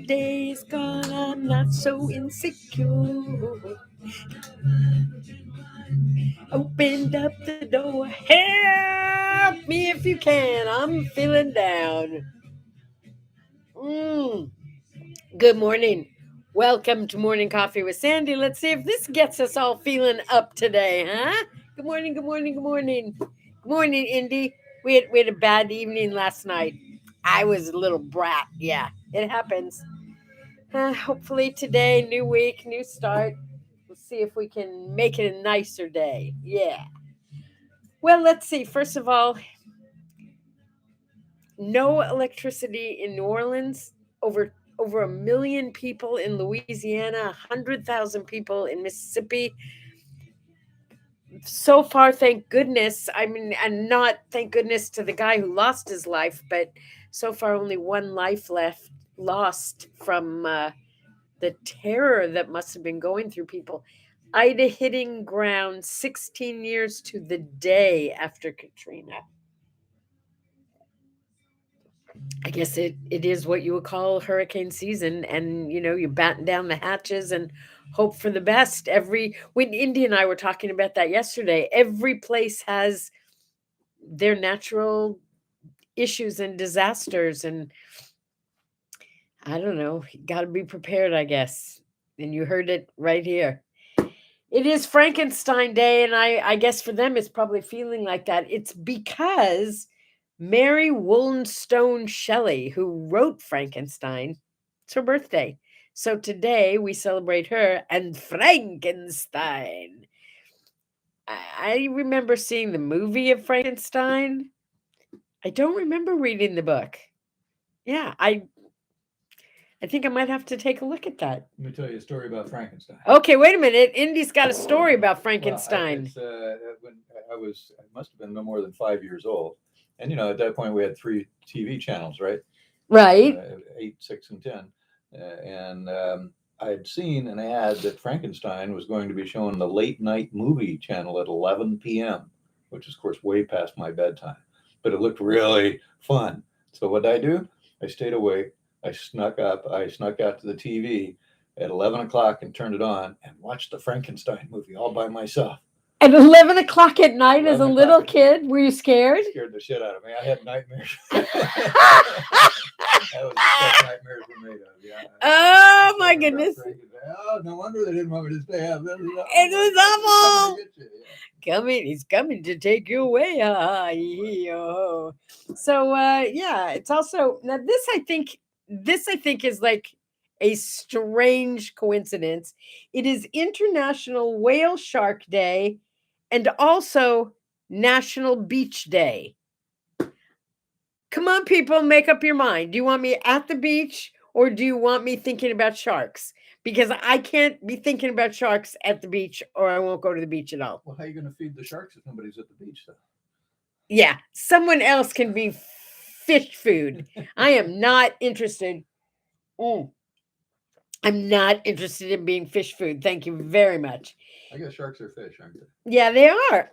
day is gone, I'm not so insecure. Opened up the door. Help me if you can. I'm feeling down. Mm. Good morning. Welcome to Morning Coffee with Sandy. Let's see if this gets us all feeling up today, huh? Good morning, good morning, good morning. Good morning, Indy. We had a bad evening last night. I was a little brat. Yeah, it happens. Hopefully today, new week, new start. We'll see if we can make it a nicer day. Yeah. Well, let's see. First of all, no electricity in New Orleans. Over a million people in Louisiana, 100,000 people in Mississippi. So far, thank goodness. I mean, and not thank goodness to the guy who lost his life, but so far only one life left lost from the terror that must have been going through people. Ida hitting ground 16 years to the day after Katrina. I guess it is what you would call hurricane season, and you batten down the hatches and hope for the best. When Indy and I were talking about that yesterday, every place has their natural issues and disasters, and I don't know, got to be prepared, I guess. And you heard it right here. It is Frankenstein Day, and I guess for them it's probably feeling like that. It's because Mary Wollstonecraft Shelley, who wrote Frankenstein, it's her birthday. So today we celebrate her and Frankenstein. I remember seeing the movie of Frankenstein. I don't remember reading the book. Yeah, I think I might have to take a look at that. Let me tell you a story about Frankenstein. Okay, wait a minute. Indy's got a story about Well, Frankenstein. when I must have been no more than 5 years old, and at that point we had three TV channels, right? Right. 8, 6, and 10, and I had seen an ad that Frankenstein was going to be shown on the late night movie channel at 11 p.m., which is of course way past my bedtime, but it looked really fun. So what did I do? I stayed awake. I snuck up. I snuck out to the TV at 11 o'clock and turned it on and watched the Frankenstein movie all by myself. At 11 o'clock at night as a 11 little o'clock. kid, were you scared? It scared the shit out of me. I had nightmares. That was the stuff nightmares were made of. Yeah. Oh my Talking about goodness. Frankenstein. Oh, no wonder they didn't want me to stay up. It was awful. Coming to get you, yeah. He's coming to take you away. Oh. So yeah, it's also now this I think is like a strange coincidence. It is International Whale Shark Day and also National Beach Day. Come on, people, make up your mind. Do you want me at the beach or do you want me thinking about sharks? Because I can't be thinking about sharks at the beach or I won't go to the beach at all. Well, how are you going to feed the sharks if nobody's at the beach, though? Yeah, someone else can be fish food. I am not interested. I'm not interested in being fish food. Thank you very much. I guess sharks are fish, aren't they? Yeah, they are. Okay.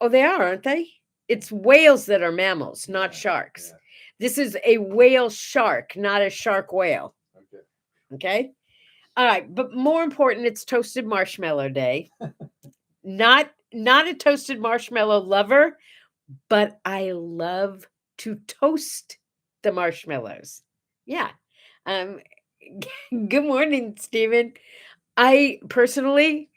Oh, they are, aren't they? It's whales that are mammals, not sharks. Yeah. This is a whale shark, not a shark whale. Okay. Okay. All right. But more important, it's Toasted Marshmallow Day. Not a toasted marshmallow lover, but I love to toast the marshmallows. Yeah. Um, good morning, Stephen. I personally,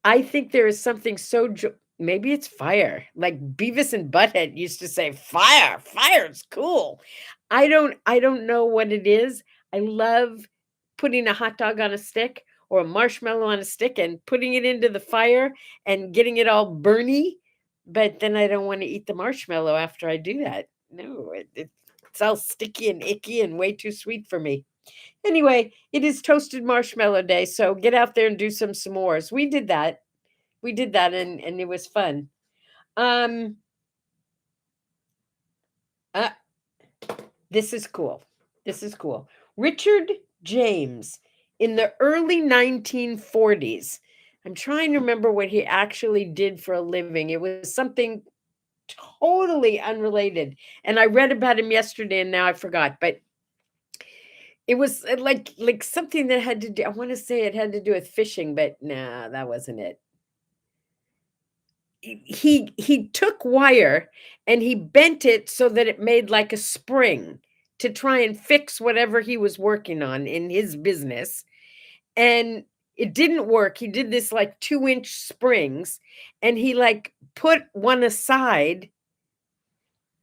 I think there is something so maybe it's fire. Like Beavis and Butthead used to say, fire, fire's cool. I don't know what it is. I love putting a hot dog on a stick or a marshmallow on a stick and putting it into the fire and getting it all burny. But then I don't want to eat the marshmallow after I do that. No, it's all sticky and icky and way too sweet for me. Anyway, it is Toasted Marshmallow Day, so get out there and do some s'mores. We did that and it was fun. Uh, this is cool. Richard James in the early 1940s. I'm trying to remember what he actually did for a living. It was something totally unrelated. And I read about him yesterday and now I forgot. But It was like something that had to do. I want to say it had to do with fishing, but nah, that wasn't it. He took wire and he bent it so that it made like a spring to try and fix whatever he was working on in his business, and it didn't work. He did this like 2-inch springs, and he like put one aside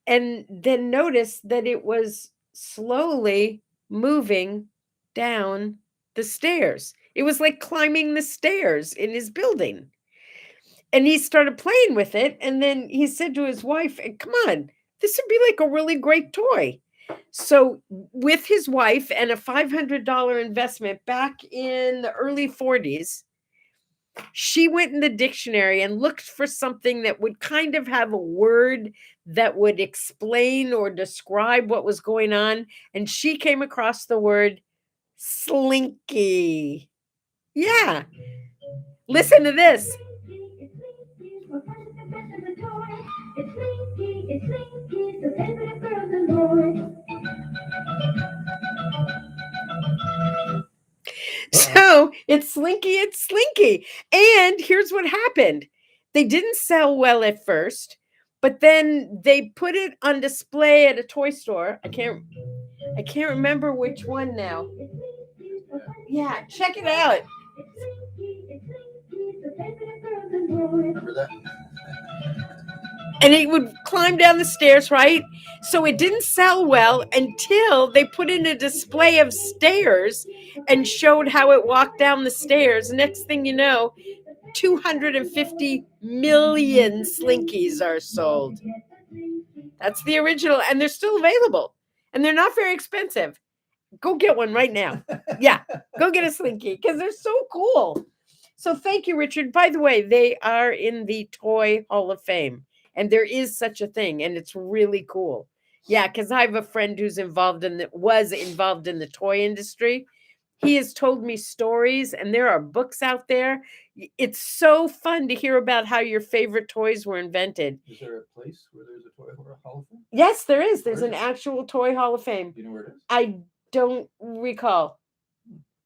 and then noticed that it was slowly moving down the stairs. It was like climbing the stairs in his building. And he started playing with it. And then he said to his wife, "Come on, this would be like a really great toy." So, with his wife and a $500 investment back in the early 40s, she went in the dictionary and looked for something that would kind of have a word that would explain or describe what was going on. And she came across the word slinky. Yeah. Listen to this. So it's Slinky. And here's what happened. They didn't sell well at first, but then they put it on display at a toy store. I can't remember which one now. Yeah, check it out. Remember that? And it would climb down the stairs, right? So it didn't sell well until they put in a display of stairs and showed how it walked down the stairs. Next thing you know, 250 million Slinkies are sold. That's the original, and they're still available. And they're not very expensive. Go get one right now. Yeah, go get a Slinky because they're so cool. So thank you, Richard. By the way, they are in the Toy Hall of Fame, and there is such a thing, and it's really cool. Yeah, because I have a friend who's was involved in the toy industry. He has told me stories, and there are books out there. It's so fun to hear about how your favorite toys were invented. Is there a place where there's a Toy Hall of Fame? Yes, there is. There's Where an is it? actual Toy Hall of Fame. Do you know where it is? I don't recall.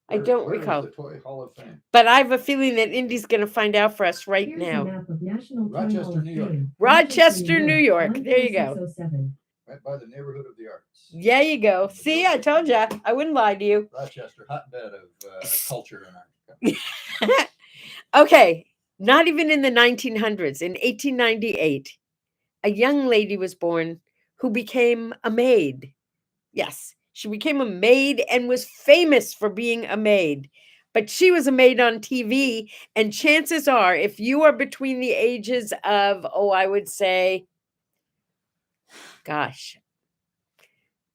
I don't Where recall. is the Toy Hall of Fame? But I have a feeling that Indy's going to find out for us right Here's a now. map of National Toy Hall Rochester, of New York. Fame. Rochester, New York. There you go. 14607. Right by the neighborhood of the arts. Yeah, you go. See, I told you. I wouldn't lie to you. Rochester, hotbed of culture in our country. Okay, not even in the 1900s. In 1898, a young lady was born who became a maid. Yes, she became a maid and was famous for being a maid. But she was a maid on TV. And chances are, if you are between the ages of, I would say, gosh,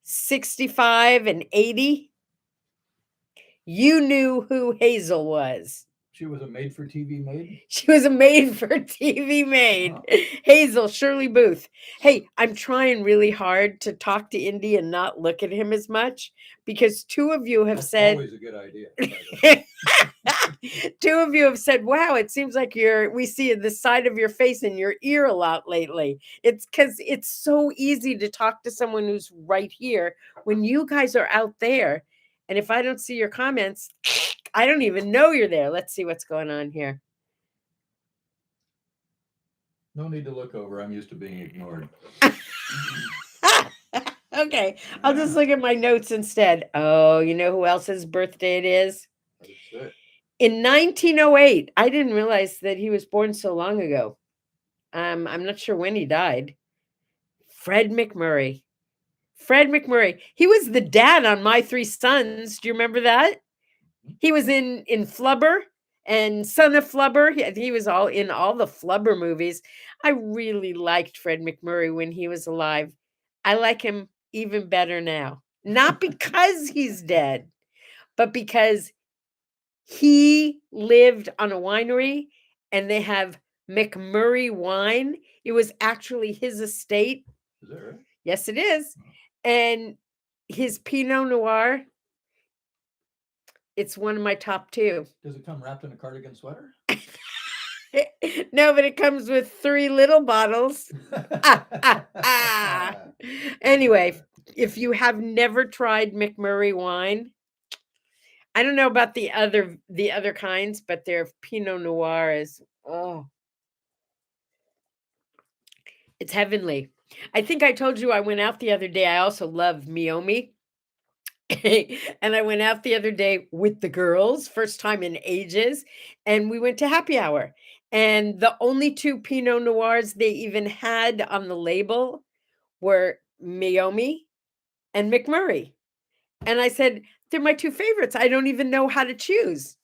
65 and 80, you knew who Hazel was. She was a made-for-TV maid? She was a made-for-TV maid. Oh. Hazel Shirley Booth. Hey, I'm trying really hard to talk to Indy and not look at him as much because two of you have That's said always a good idea. By the way. two of you have said, "Wow, it seems like we see the side of your face and your ear a lot lately." It's because it's so easy to talk to someone who's right here when you guys are out there. And if I don't see your comments, I don't even know you're there. Let's see what's going on here. No need to look over. I'm used to being ignored. Okay, I'll just look at my notes instead. Oh, you know who else's birthday it is? That's it. In 1908. I didn't realize that he was born so long ago. I'm not sure when he died. Fred McMurray. Fred McMurray. He was the dad on My Three Sons. Do you remember that? He was in Flubber and Son of Flubber. He was all in all the Flubber movies. I really liked Fred McMurray when he was alive. I like him even better now. Not because he's dead, but because he lived on a winery and they have McMurray wine. It was actually his estate. Is that right? Yes, it is. And his Pinot Noir, it's one of my top 2. Does it come wrapped in a cardigan sweater? No, but it comes with 3 little bottles. Anyway, if you have never tried McMurray wine, I don't know about the other kinds, but their Pinot Noir is, oh, it's heavenly. I think I told you I went out the other day. I also love Miomi. And I went out the other day with the girls, first time in ages, and we went to happy hour. And the only two Pinot Noirs they even had on the label were Miomi and McMurray. And I said, they're my two favorites. I don't even know how to choose.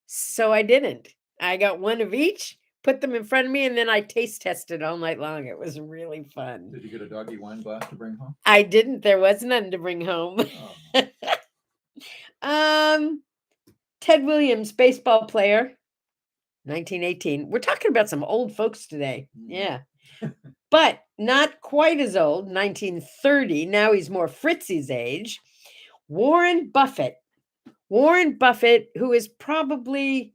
So I didn't. I got one of each, put them in front of me, and then I taste tested all night long. It was really fun. Did you get a doggy wine glass to bring home? I didn't. There was none to bring home. Oh. Ted Williams, baseball player, 1918. We're talking about some old folks today. Yeah. But not quite as old, 1930. Now he's more Fritzy's age. Warren Buffett. Warren Buffett, who is probably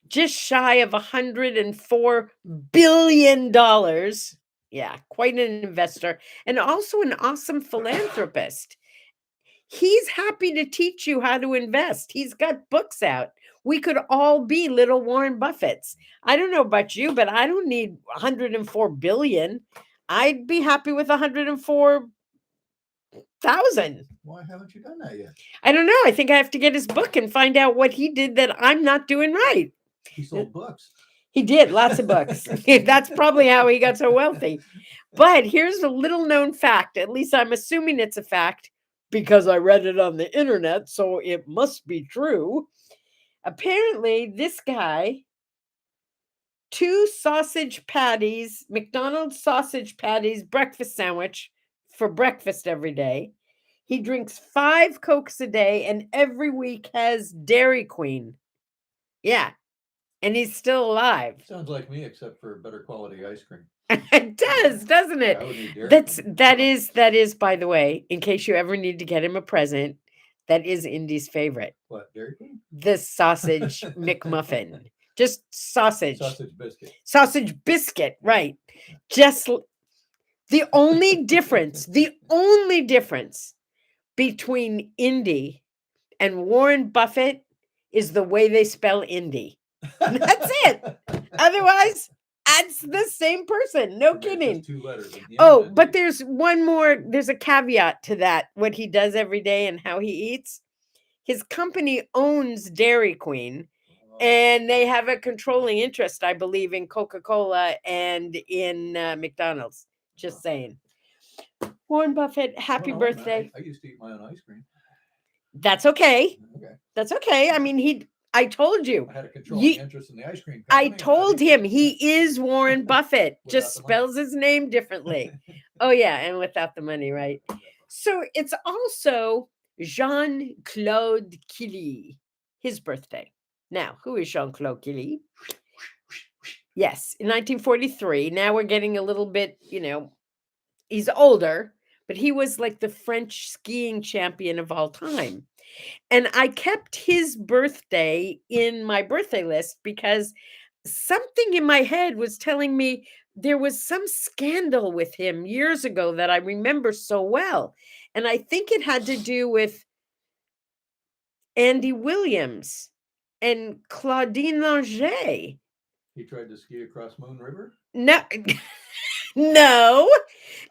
just shy of $104 billion. Yeah, quite an investor and also an awesome philanthropist. He's happy to teach you how to invest. He's got books out. We could all be little Warren Buffetts. I don't know about you, but I don't need 104 billion. I'd be happy with 104,000. Why haven't you done that yet? I don't know. I think I have to get his book and find out what he did that I'm not doing right. He sold books. He did lots of books. That's probably how he got so wealthy. But here's a little known fact. At least I'm assuming it's a fact because I read it on the internet, so it must be true. Apparently, this guy, 2 McDonald's sausage patties, breakfast sandwich for breakfast every day. He drinks 5 Cokes a day and every week has Dairy Queen. Yeah. And he's still alive. Sounds like me, except for better quality ice cream. It does, doesn't it? I would need Dairy Queen. That is, by the way, in case you ever need to get him a present, that is Indy's favorite. What, Dairy Queen? The sausage McMuffin. Just sausage. Sausage biscuit. Sausage biscuit, right. Just the only difference between Indy and Warren Buffett is the way they spell Indy. That's it. Otherwise, that's the same person. No kidding. Just 2 letters. Oh, but there's one more. There's a caveat to that. What he does every day and how he eats. His company owns Dairy Queen, and they have a controlling interest, I believe, in Coca-Cola and in McDonald's. Just saying. Warren Buffett, happy birthday. I used to eat my own ice cream. That's okay. Okay. That's okay. I mean, I told you. I had a controlling interest in the ice cream I company. told him he is Warren Buffett, just Without the money. spells his name differently. Oh, yeah, and without the money, right? So it's also Jean-Claude Killy, his birthday. Now, who is Jean-Claude Killy? Yes, in 1943. Now we're getting a little bit, he's older, but he was like the French skiing champion of all time. And I kept his birthday in my birthday list because something in my head was telling me there was some scandal with him years ago that I remember so well. And I think it had to do with Andy Williams and Claudine Langer. He tried to ski across Moon River? No.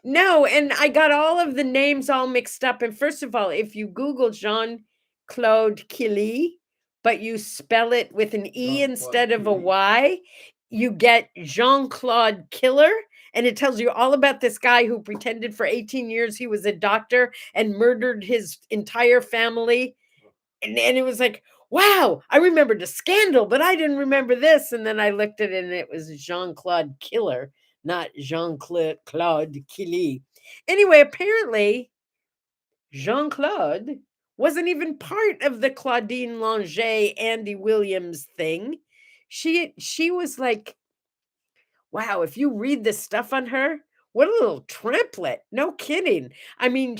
No. And I got all of the names all mixed up. And first of all, if you Google Jean-Claude Killy, but you spell it with an E instead of a Y, you get Jean-Claude Killer. And it tells you all about this guy who pretended for 18 years he was a doctor and murdered his entire family. And it was like, wow, I remembered a scandal, but I didn't remember this. And then I looked at it and it was Jean-Claude Killer, not Jean-Claude Killy. Anyway, apparently, Jean-Claude wasn't even part of the Claudine Langer, Andy Williams thing. She was like, wow, if you read the stuff on her, what a little tramplet. No kidding. I mean,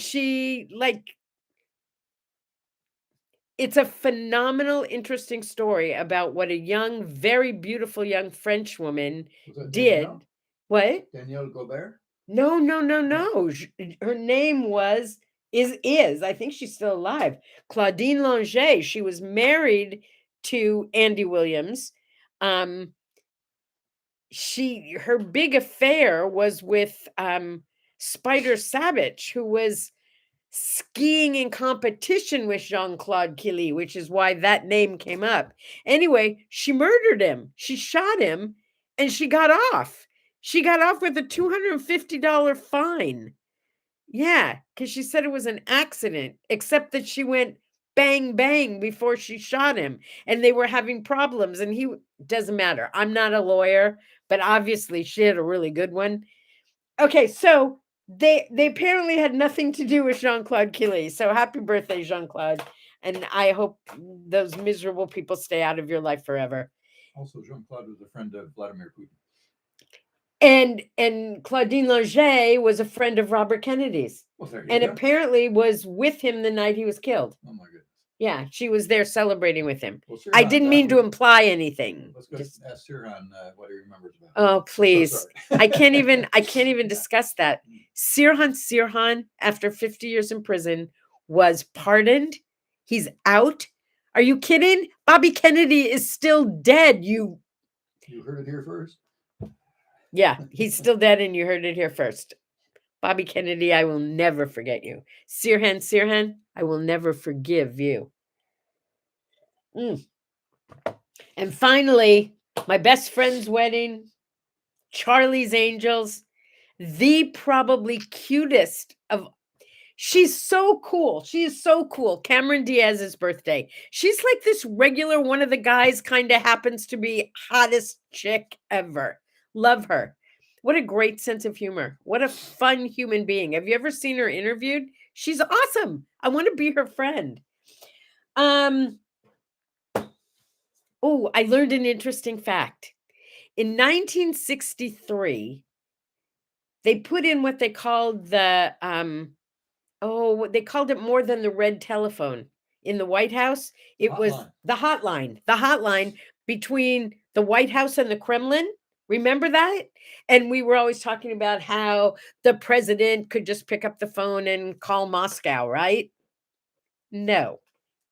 it's a phenomenal, interesting story about what a young, very beautiful young French woman did. Danielle? What? Danielle Gobert? No. Her name was Is I think she's still alive. Claudine Longet. She was married to Andy Williams. Um, her big affair was with Spider Savage, who was skiing in competition with Jean-Claude Killy, which is why that name came up. Anyway, she murdered him. She shot him and she got off. She got off with a $250 fine. Yeah, because she said it was an accident, except that she went bang, bang before she shot him. And they were having problems. And doesn't matter. I'm not a lawyer, but obviously she had a really good one. Okay, so they apparently had nothing to do with Jean-Claude Killy. So happy birthday, Jean-Claude. And I hope those miserable people stay out of your life forever. Also, Jean-Claude was a friend of Vladimir Putin. And Claudine Longet was a friend of Robert Kennedy's. Well, there you And go. apparently was with him the night he was killed. Oh my goodness. Yeah, she was there celebrating with him. Well, I Sirhan, didn't mean to imply anything. Let's go ask Sirhan what he remembers about. Oh, please. So I can't even discuss that. Sirhan, after 50 years in prison, was pardoned. He's out. Are you kidding? Bobby Kennedy is still dead. You heard it here first. Yeah, he's still dead, and you heard it here first. Bobby Kennedy, I will never forget you. Sirhan, I will never forgive you. And finally, my best friend's wedding, Charlie's Angels, the probably cutest of. She's so cool. She is so cool. Cameron Diaz's birthday. She's like this regular one of the guys, kind of happens to be hottest chick ever. Love her. What a great sense of humor. What a fun human being. Have you ever seen her interviewed? She's awesome. I want to be her friend. Oh, I learned an interesting fact. In 1963, they put in what they called the they called it more than the red telephone in the White House. It was the hotline between the White House and the Kremlin. Remember that? And we were always talking about how the president could just pick up the phone and call Moscow, right? No,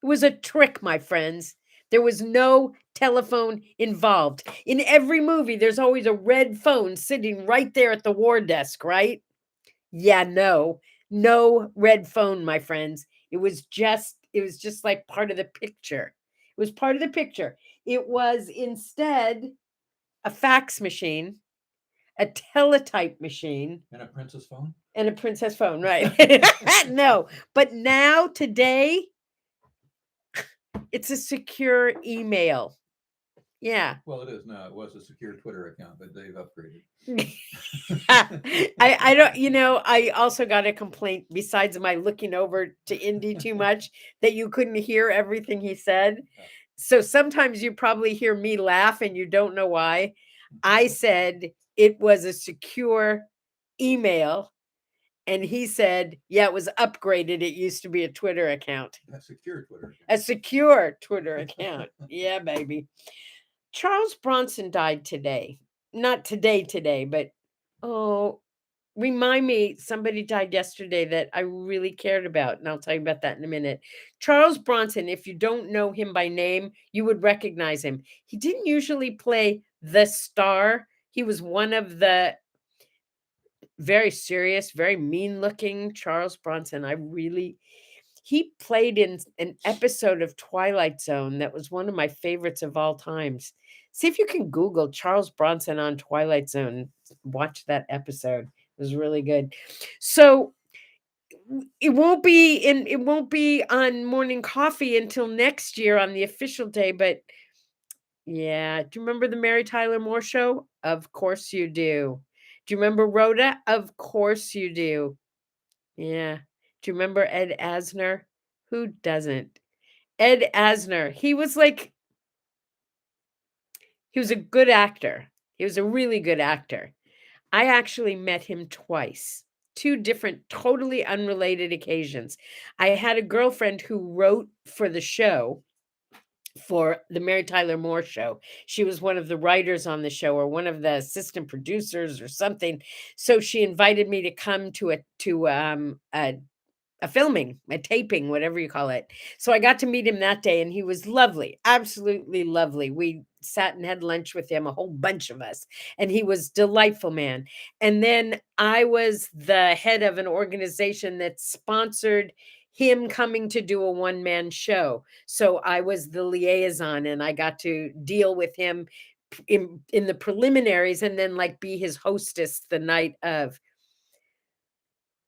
it was a trick, my friends. There was no telephone involved. In every movie, there's always a red phone sitting right there at the war desk, right? Yeah, no red phone, my friends. It was just like part of the picture. It was part of the picture. It was instead a fax machine, a teletype machine, and a princess phone. And a princess phone, right? No, but now today it's a secure email. Yeah. Well, it is now. It was a secure Twitter account, but they've upgraded. I don't, I also got a complaint besides my looking over to Indy too much that you couldn't hear everything he said. So sometimes you probably hear me laugh and you don't know why. I said it was a secure email. And he said, yeah, it was upgraded. It used to be a Twitter account. A secure Twitter account. A secure Twitter account. Yeah, baby. Charles Bronson died today. Not today, but remind me, somebody died yesterday that I really cared about, and I'll tell you about that in a minute. Charles Bronson, if you don't know him by name, you would recognize him. He didn't usually play the star. He was one of the very serious, very mean-looking Charles Bronson. He played in an episode of Twilight Zone that was one of my favorites of all times. See if you can Google Charles Bronson on Twilight Zone. Watch that episode. It was really good. So it won't be on Morning Coffee until next year on the official day, but yeah. Do you remember the Mary Tyler Moore Show? Of course you do. Do you remember Rhoda? Of course you do. Yeah. Do you remember Ed Asner? Who doesn't? Ed Asner. He was a good actor. He was a really good actor. I actually met him twice. Two different, totally unrelated occasions. I had a girlfriend who wrote for the show, for the Mary Tyler Moore Show. She was one of the writers on the show, or one of the assistant producers or something. So she invited me to come to a a filming, a taping, whatever you call it. So I got to meet him that day, and he was lovely, absolutely lovely. We sat and had lunch with him, a whole bunch of us, and he was delightful man. And then I was the head of an organization that sponsored him coming to do a one-man show. So I was the liaison, and I got to deal with him in the preliminaries, and then like be his hostess the night of.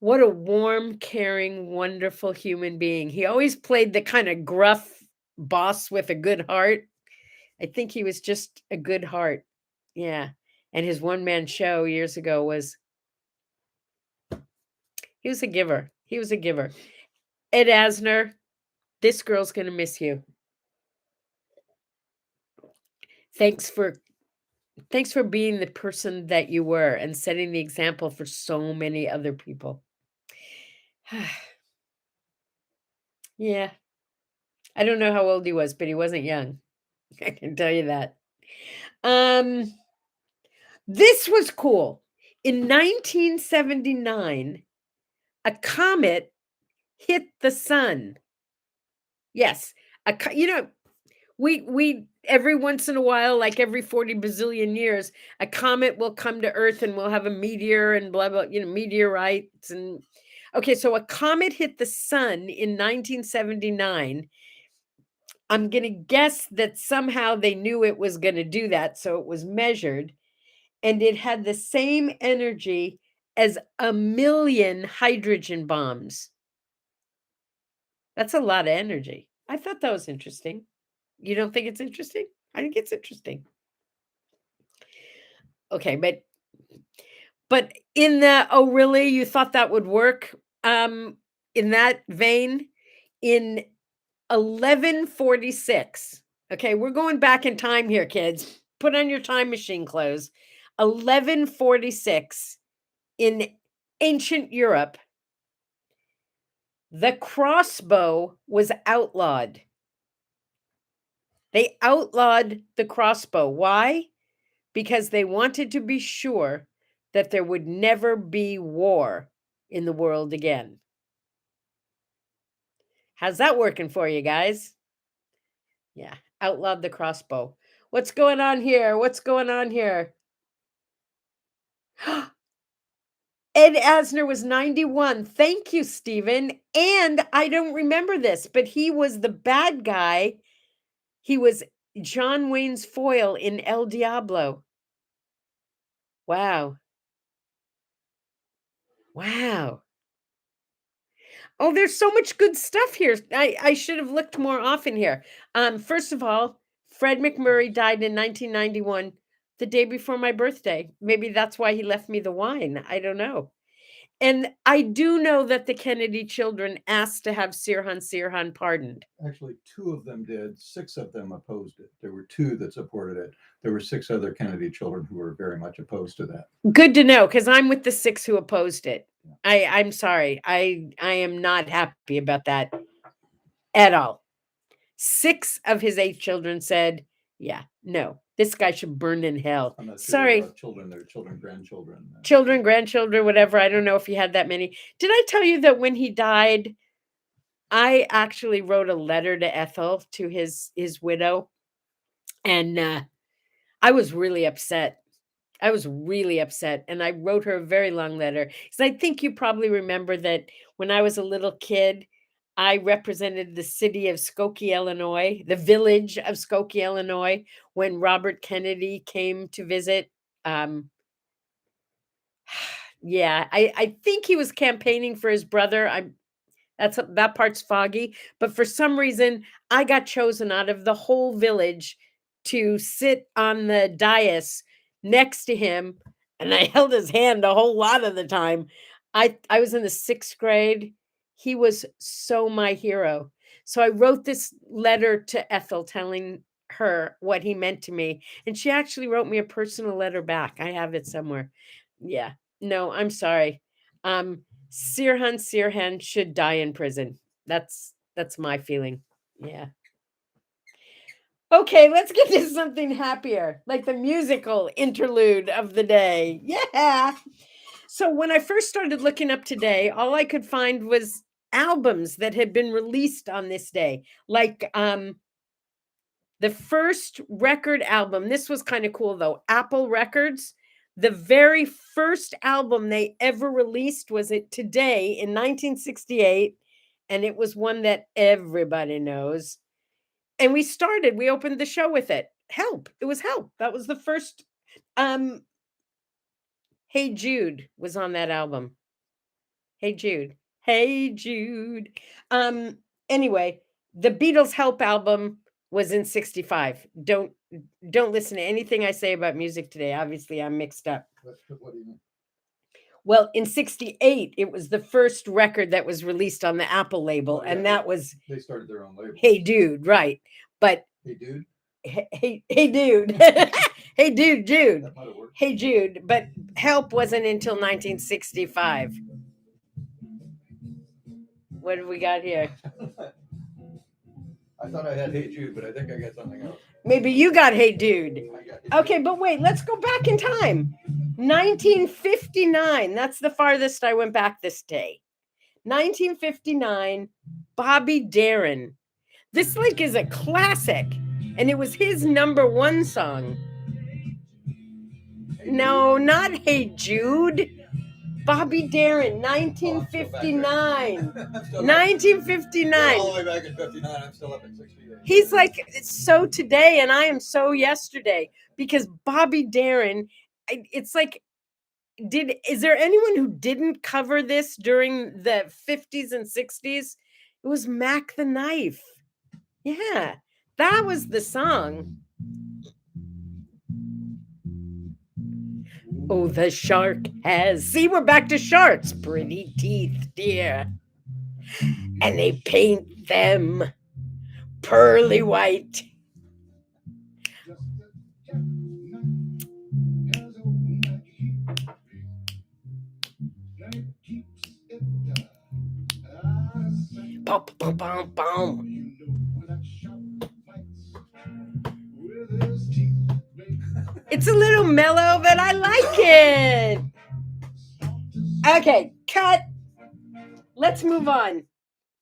What a warm, caring, wonderful human being. He always played the kind of gruff boss with a good heart. I think he was just a good heart. Yeah. And his one man show years ago was, he was a giver. He was a giver. Ed Asner, this girl's going to miss you. Thanks for being the person that you were and setting the example for so many other people. Yeah. I don't know how old he was, but he wasn't young. I can tell you that. This was cool. In 1979, a comet hit the sun. Yes, we every once in a while, like every 40 bazillion years, a comet will come to Earth and we'll have a meteor and blah blah, meteorites and okay, so a comet hit the sun in 1979. I'm going to guess that somehow they knew it was going to do that, so it was measured, and it had the same energy as 1,000,000 hydrogen bombs. That's a lot of energy. I thought that was interesting. You don't think it's interesting? I think it's interesting. Okay, but in the oh really, you thought that would work? In that vein, in 1146. Okay, we're going back in time here, kids. Put on your time machine clothes. 1146 in ancient Europe, the crossbow was outlawed. They outlawed the crossbow. Why? Because they wanted to be sure that there would never be war in the world again. How's that working for you guys? Yeah, outlawed the crossbow. What's going on here? What's going on here? Ed Asner was 91. Thank you, Stephen. And I don't remember this, but he was the bad guy. He was John Wayne's foil in El Diablo. Wow. Wow. Oh, there's so much good stuff here. I should have looked more often here. First of all, Fred McMurray died in 1991, the day before my birthday. Maybe that's why he left me the wine. I don't know. And I do know that the Kennedy children asked to have Sirhan pardoned. Actually, 2 of them did. 6 of them opposed it. There were 2 that supported it. There were 6 other Kennedy children who were very much opposed to that. Good to know, because I'm with the 6 who opposed it. I'm sorry. I am not happy about that at all. 6 of his 8 children said, yeah, no, this guy should burn in hell. I'm not sure Sorry. about children, they're children, grandchildren. Children, grandchildren, whatever. I don't know if he had that many. Did I tell you that when he died, I actually wrote a letter to Ethel, to his widow, and I was really upset. I was really upset, and I wrote her a very long letter, because I think you probably remember that when I was a little kid, I represented the city of Skokie, Illinois, the village of Skokie, Illinois, when Robert Kennedy came to visit. Yeah, I think he was campaigning for his brother. That part's foggy, but for some reason, I got chosen out of the whole village to sit on the dais next to him, and I held his hand a whole lot of the time. I was in the 6th grade. He was so my hero. So I wrote this letter to Ethel telling her what he meant to me, and she actually wrote me a personal letter back. I have it somewhere. Yeah. No, I'm sorry. Sirhan should die in prison. That's my feeling. Yeah. Okay, let's get to something happier, like the musical interlude of the day. Yeah. So when I first started looking up today, all I could find was albums that had been released on this day. Like the first record album, this was kind of cool though. Apple Records, the very first album they ever released was it Today in 1968, and it was one that everybody knows. And we opened the show with it. Help. It was Help. That was the first um Hey Jude was on that album. Hey Jude. Hey Jude. Um anyway, the Beatles Help album was in 65. Don't listen to anything I say about music today. Obviously, I'm mixed up. What do you mean? Well, in 68, it was the first record that was released on the Apple label, Oh, yeah, and that was they started their own label. Hey Dude, right. But Hey dude. hey dude. Hey dude, Jude. That might have worked. Hey Jude, but Help wasn't until 1965. What have we got here? I thought I had Hey Jude, but I think I got something else. Maybe you got Hey Dude. I got Hey Okay, Jude. but wait, let's go back in time. 1959. That's the farthest I went back this day. 1959, Bobby Darin. This like is a classic, and it was his number one song. Hey No, Jude. not Hey Jude. Bobby Darin, Oh, I'm still back 1959. there. I'm still back. 1959. We're all the way back in 59. I'm still up at 68. He's like so today, and I am so yesterday because Bobby Darin. It's like, is there anyone who didn't cover this during the 50s and 60s? It was Mac the Knife. Yeah, that was the song. Oh, the shark has. See, we're back to sharks. Pretty teeth, dear. And they paint them pearly white. Bum, bum, bum, bum. It's a little mellow, but I like it. Okay, cut. Let's move on.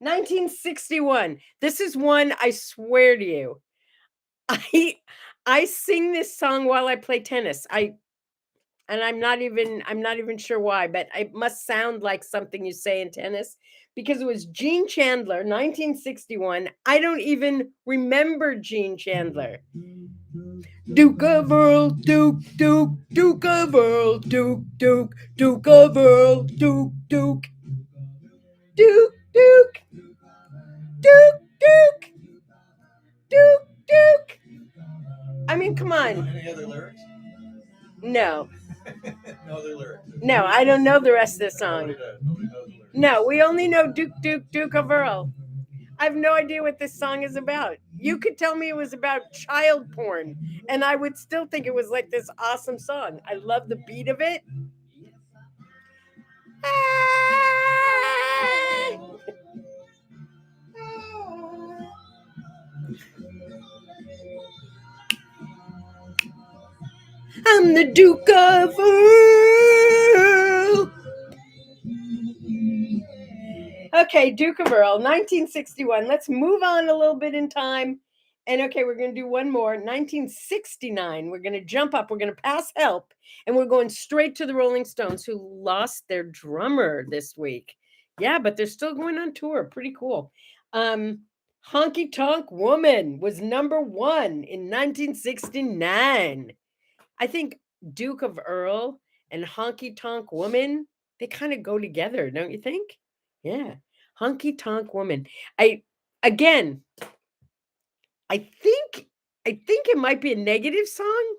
1961. This is one I swear to you. I sing this song while I play tennis. I'm not even sure why, but it must sound like something you say in tennis because it was Gene Chandler, 1961. I don't even remember Gene Chandler. Duke of Earl, Duke, Duke, Duke of Earl, Duke, Duke, Duke of Earl, Duke, Duke, Duke, Duke, Duke, Duke, Duke, Duke. I mean, come on. Any other lyrics? No. No other lyrics. No, I don't know the rest of the song. Nobody does. Nobody knows the lyrics. No, we only know Duke, Duke, Duke of Earl. I have no idea what this song is about. You could tell me it was about child porn, and I would still think it was like this awesome song. I love the beat of it. I'm the Duke of Earl. Okay, Duke of Earl, 1961. Let's move on a little bit in time. And okay, we're going to do one more. 1969. We're going to jump up. We're going to pass Help. And we're going straight to the Rolling Stones, who lost their drummer this week. Yeah, but they're still going on tour. Pretty cool. Honky Tonk Woman was number one in 1969. I think Duke of Earl and Honky Tonk Woman, they kind of go together, don't you think? Yeah. Honky Tonk Woman. Again, I think it might be a negative song.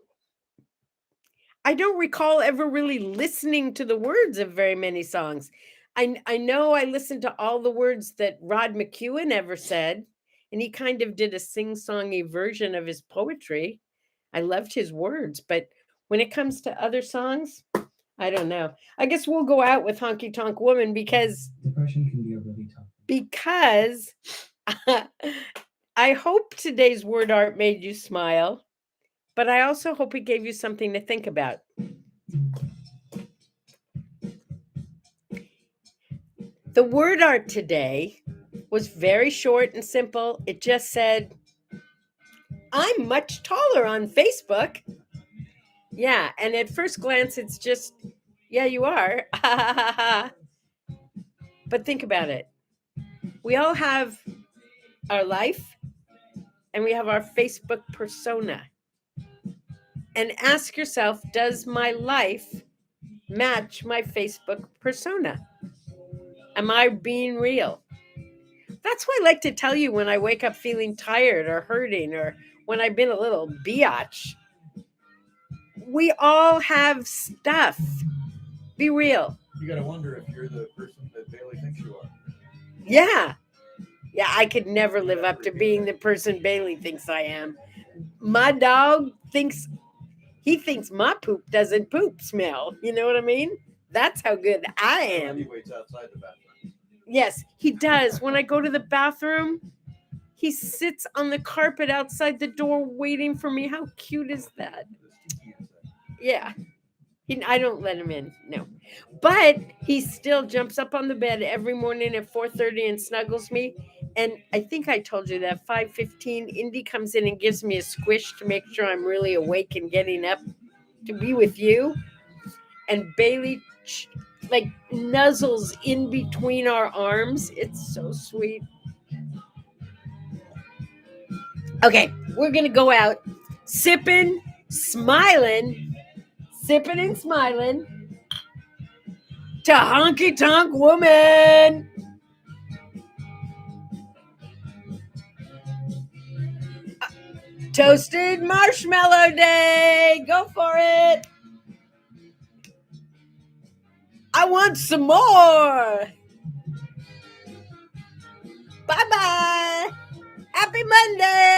I don't recall ever really listening to the words of very many songs. I know I listened to all the words that Rod McEwen ever said, and he kind of did a sing-songy version of his poetry. I loved his words, but when it comes to other songs, I don't know. I guess we'll go out with Honky Tonk Woman because depression can be a really tough thing. because I hope today's word art made you smile, but I also hope it gave you something to think about. The word art today was very short and simple. It just said, I'm much taller on Facebook. Yeah, and at first glance, it's just, yeah, you are. But think about it. We all have our life and we have our Facebook persona. And ask yourself, does my life match my Facebook persona? Am I being real? That's why I like to tell you when I wake up feeling tired or hurting or when I've been a little biatch. We all have stuff. Be real. You got to wonder if you're the person that Bailey thinks you are. Yeah. Yeah, I could never live up to being the person Bailey thinks I am. My dog thinks my poop doesn't poop smell. You know what I mean? That's how good I am. He waits outside the bathroom. Yes, he does. When I go to the bathroom, he sits on the carpet outside the door waiting for me. How cute is that? Yeah. I don't let him in, no. But he still jumps up on the bed every morning at 4:30 and snuggles me. And I think I told you that 5:15, Indy comes in and gives me a squish to make sure I'm really awake and getting up to be with you. And Bailey nuzzles in between our arms. It's so sweet. Okay, we're going to go out sipping, smiling, sipping and smiling to Honky Tonk Woman. Toasted Marshmallow Day. Go for it. I want some more. Bye-bye. Happy Monday.